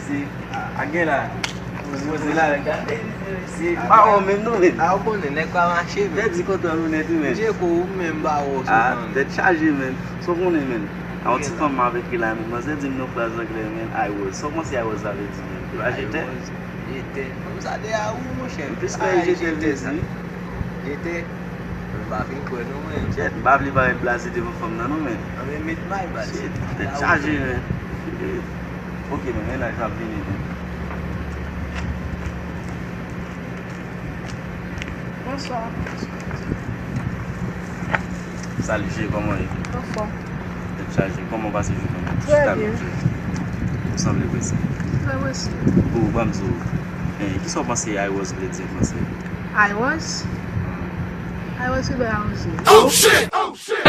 Si, agè la. Mwen la regardez. Si, pa ou même nou men. A ou konen nek pa manche men. Tèt di kontan nou net men. Je ko ou men ba ou so Ah, man. tèt chargé men. So konen men. An ti fam avèk ki la men. Mwen se di nou fraz anglè men. I was. So kon si I was avè di men. Tu a jete? Jete. Kom sa de a ou mon chè. Pis ka jete l de si. Jete. Ba fin kwen nou men. Jet, bab li va remplase de vò fam nan nou men. A men mit may bas. Tèt chargé men. Ok men, men la jap vini men. Bonsoir. Salut, chérie, comment est? Bonsoir. Tèt chargé, comment va se journée? Très bien. Vous semblez pressé. Très aussi. Ou, Bamzo, qui sont pensés I was le dire français? I was with the house. Oh shit! Oh shit!